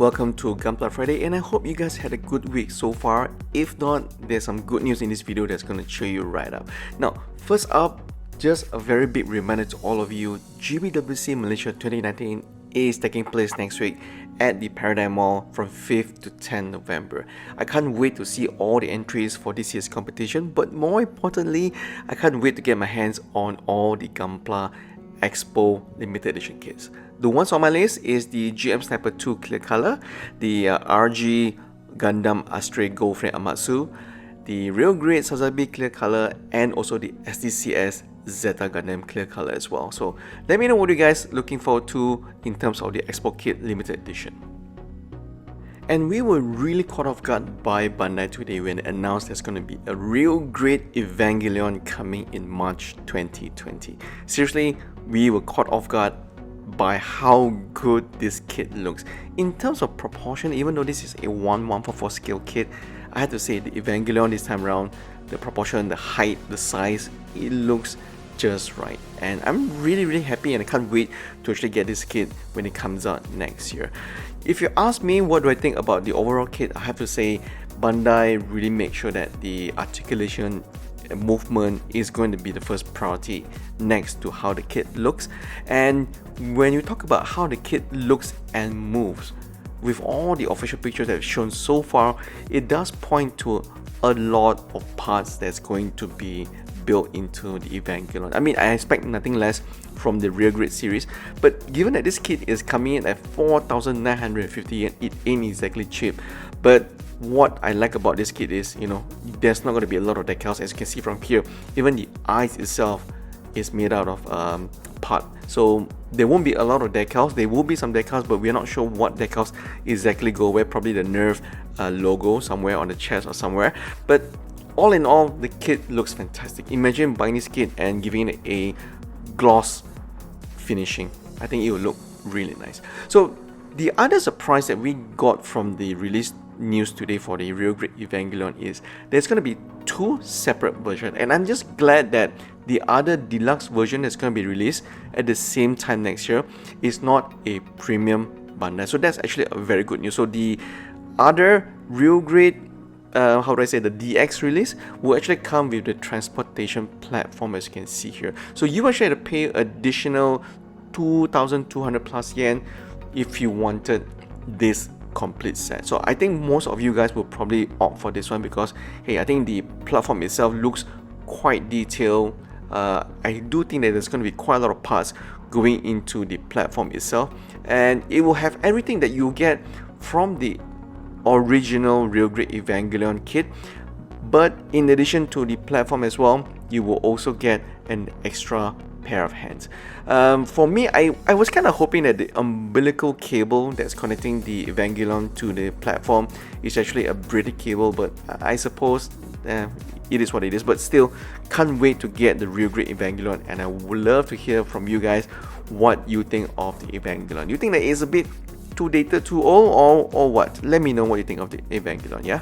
Welcome to Gunpla Friday, and I hope you guys had a good week so far. If not, there's some good news in this video that's going to cheer you right up. Now, first up, just a very big reminder to all of you, GBWC Malaysia 2019 is taking place next week at the Paradigm Mall from 5th to 10th November. I can't wait to see all the entries for this year's competition, but more importantly, I can't wait to get my hands on all the Gunpla Expo limited edition kits. The ones on my list is the GM Sniper 2 clear color, the RG Gundam Astray Gold Frame Amatsu, the Real Grade Sazabi clear color, and also the SDCS Zeta Gundam clear color as well. So let me know what you guys looking forward to in terms of the Expo kit limited edition. And we were really caught off guard by Bandai today when it announced there's going to be a real great Evangelion coming in March 2020. Seriously, we were caught off guard by how good this kit looks. In terms of proportion, even though this is a 1:144 scale kit, I have to say the Evangelion this time around, the proportion, the height, the size, it looks just right. And I'm really happy, and I can't wait to actually get this kit when it comes out next year. If you ask me what do I think about the overall kit, I have to say Bandai really make sure that the articulation and movement is going to be the first priority next to how the kit looks. And when you talk about how the kit looks and moves, with all the official pictures that have shown so far, it does point to a lot of parts that's going to be built into the Evangelion. I mean, I expect nothing less from the Real Grade series, but given that this kit is coming in at 4,950 yen, it ain't exactly cheap. But what I like about this kit is, there's not going to be a lot of decals. As you can see from here, even the eyes itself is made out of part. So there won't be a lot of decals. There will be some decals, but we're not sure what decals exactly go where. Probably the Nerve logo somewhere on the chest or somewhere. But all in all, the kit looks fantastic. Imagine buying this kit and giving it a gloss finishing. I think it will look really nice. So the other surprise that we got from the release news today for the Real Grade Evangelion is there's going to be two separate versions, and I'm just glad that the other deluxe version that's going to be released at the same time next year is not a premium bundle. So that's actually a very good news. So the other Real Grade the DX release will actually come with the transportation platform, as you can see here. So you actually had to pay additional 2,200 plus yen if you wanted this complete set. So I think most of you guys will probably opt for this one because, hey, I think the platform itself looks quite detailed. I do think that there's going to be quite a lot of parts going into the platform itself, and it will have everything that you get from the original Real Grade Evangelion kit, but in addition to the platform as well, you will also get an extra pair of hands. For me, I was kind of hoping that the umbilical cable that's connecting the Evangelion to the platform is actually a braided cable, but I suppose it is what it is. But still, can't wait to get the Real Grade Evangelion, and I would love to hear from you guys what you think of the Evangelion. You think that it's a bit too dated, too old, or what? Let me know what you think of the Evangelion, yeah?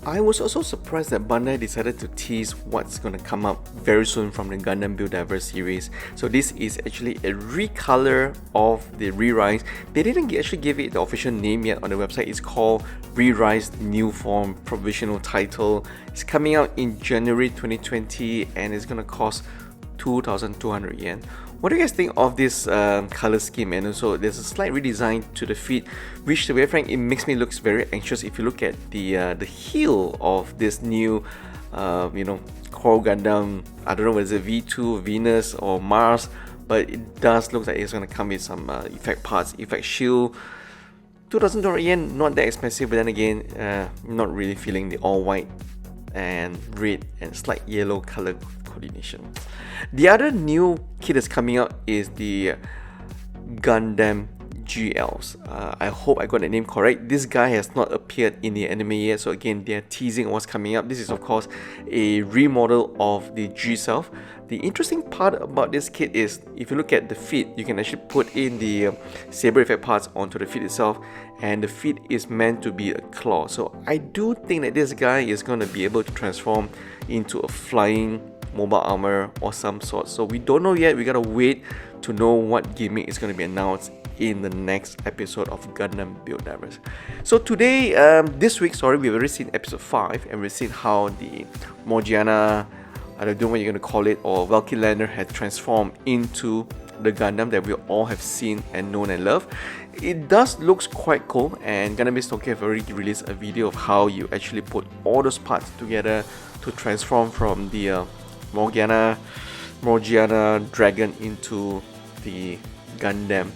I was also surprised that Bandai decided to tease what's going to come up very soon from the Gundam Build-Diverse series. So this is actually a recolor of the Re-Rise. They didn't actually give it the official name yet on the website. It's called Re-Rise New Form, provisional title. It's coming out in January 2020 and it's going to cost 2,200 yen. What do you guys think of this color scheme? And also there's a slight redesign to the feet, which, to be frank, it makes me look very anxious. If you look at the heel of this new Core Gundam, I don't know whether it's a V2, Venus or Mars, but it does look like it's going to come with some effect parts, effect shield. 2,200 yen, not that expensive, but then again, not really feeling the all white and red and slight yellow color coordination. The other new kit that's coming out is the Gundam GLs. I hope I got the name correct. This guy has not appeared in the anime yet, so again, they're teasing what's coming up. This is of course a remodel of the G self. The interesting part about this kit is if you look at the feet, you can actually put in the saber effect parts onto the feet itself, and the feet is meant to be a claw. So I do think that this guy is going to be able to transform into a flying mobile armor or some sort. So we don't know yet. We gotta wait to know what gimmick is going to be announced in the next episode of Gundam Build Divers. So today, this week, we've already seen episode 5, and we've seen how the Morgiana, I don't know what you're going to call it, or Valkylander had transformed into the Gundam that we all have seen and known and loved. It does looks quite cool, and Gundam Tokyo have already released a video of how you actually put all those parts together to transform from the Morgiana dragon into the Gundam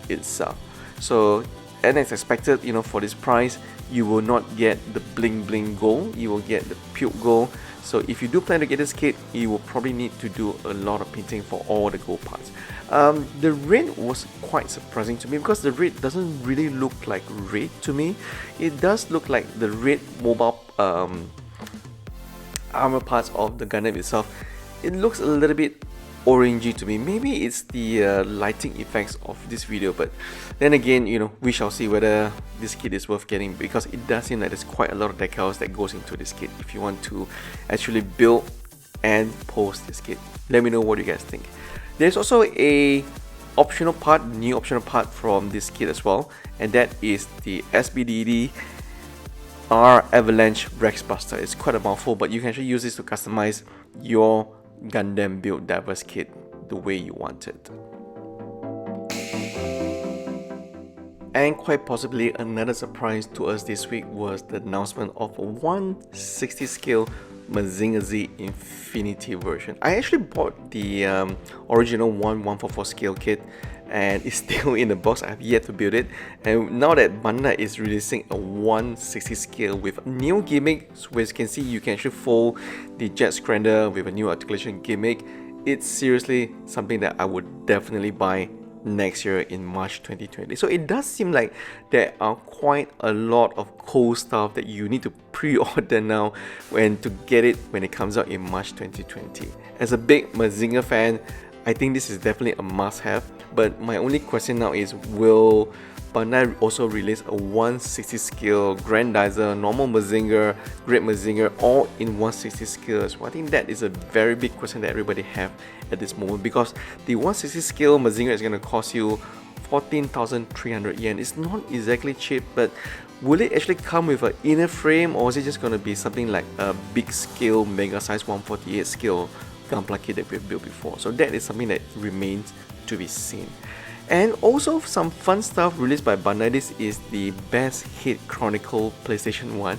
itself. So, and as expected, for this price, you will not get the bling bling gold, you will get the puke gold. So if you do plan to get this kit, you will probably need to do a lot of painting for all the gold parts. The red was quite surprising to me because the red doesn't really look like red to me. It does look like the red mobile armor parts of the Gundam itself. It looks a little bit orangey to me. Maybe it's the lighting effects of this video, but then again, we shall see whether this kit is worth getting, because it does seem like there's quite a lot of decals that goes into this kit if you want to actually build and post this kit. Let me know what you guys think. There's also a new optional part from this kit as well, and that is the SBDD R Avalanche Rex Buster. It's quite a mouthful, but you can actually use this to customize your Gundam Build Divers kit the way you want it. And quite possibly another surprise to us this week was the announcement of a 160 scale Mazinger Z Infinity version. I actually bought the original 144 scale kit, and it's still in the box. I have yet to build it, and now that Bandai is releasing a 160 scale with new gimmicks, where you can see you can actually fold the jet scrander with a new articulation gimmick, it's seriously something that I would definitely buy next year in March 2020. So it does seem like there are quite a lot of cool stuff that you need to pre-order now to get it when it comes out in March 2020. As a big Mazinger fan, I think this is definitely a must-have, but my only question now is, will Bandai also release a 160 scale Grandizer, normal Mazinger, Great Mazinger, all in 160 scale? So I think that is a very big question that everybody have at this moment, because the 160 scale Mazinger is going to cost you 14,300 yen. It's not exactly cheap, but will it actually come with an inner frame, or is it just going to be something like a big scale, mega size 148 scale Gunpla kit that we've built before? So that is something that remains to be seen. And also some fun stuff released by Bandai. This is the Best Hit Chronicle PlayStation 1.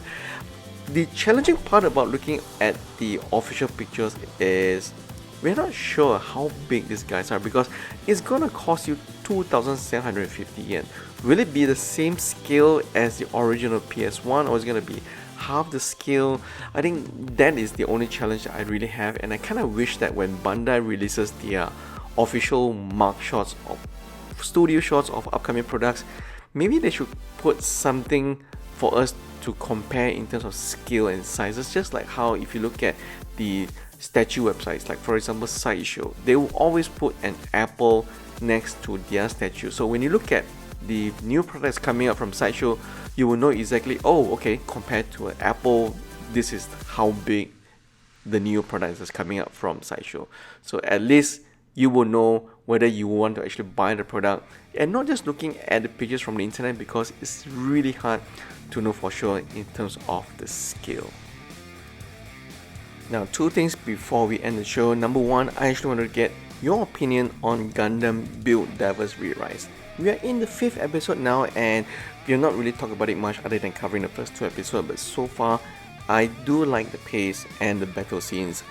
The challenging part about looking at the official pictures is we're not sure how big these guys are, because it's gonna cost you 2,750 yen. Will it be the same scale as the original PS1, or is it gonna be half the scale? I think that is the only challenge that I really have, and I kind of wish that when Bandai releases their official mark shots of studio shots of upcoming products, maybe they should put something for us to compare in terms of scale and sizes, just like how if you look at the statue websites, like for example Sideshow, they will always put an apple next to their statue. So when you look at the new products coming up from Sideshow, you will know exactly, oh okay, compared to an apple, this is how big the new product is coming up from Sideshow. So at least you will know whether you want to actually buy the product, and not just looking at the pictures from the internet, because it's really hard to know for sure in terms of the scale. Now, two things before we end the show. Number one, I actually want to get your opinion on Gundam Build Divers Re-Rise. We are in the 5th episode now, and we are not really talking about it much other than covering the first 2 episodes, but so far I do like the pace and the battle scenes.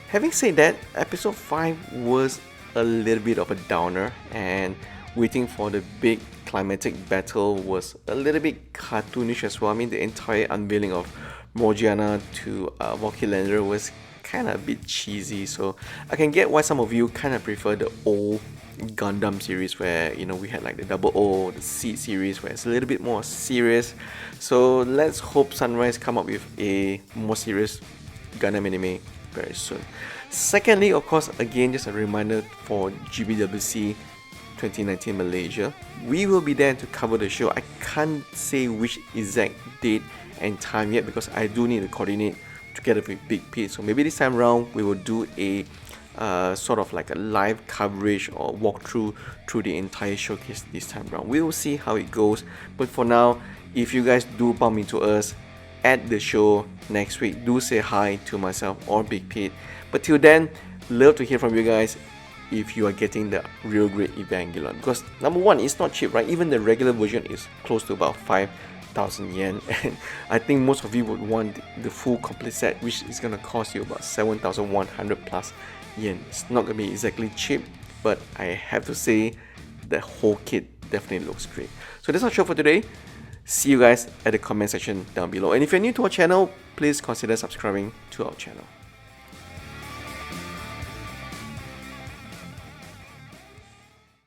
Having said that, episode 5 was a little bit of a downer, and waiting for the big climatic battle was a little bit cartoonish as well. I mean, the entire unveiling of Morgiana to Valkylander was kind of a bit cheesy, so I can get why some of you kind of prefer the old Gundam series where, we had like the Double O, the Seed series, where it's a little bit more serious. So let's hope Sunrise come up with a more serious Gundam anime very soon. Secondly, of course, again, just a reminder for GBWC 2019 Malaysia, we will be there to cover the show. I can't say which exact date and time yet, because I do need to coordinate to together with Big Pete. So maybe this time around we will do a sort of like a live coverage or walkthrough through the entire showcase this time around. We will see how it goes, but for now, if you guys do bump into us at the show next week, do say hi to myself or Big Pete. But till then, love to hear from you guys if you are getting the real great Evangelion, because number one, it's not cheap, right? Even the regular version is close to about 5,000 yen, and I think most of you would want the full complete set, which is gonna cost you about 7,100 plus yen. It's not gonna be exactly cheap, but I have to say the whole kit definitely looks great. So that's our show for today. See you guys at the comment section down below, and if you're new to our channel, please consider subscribing to our channel.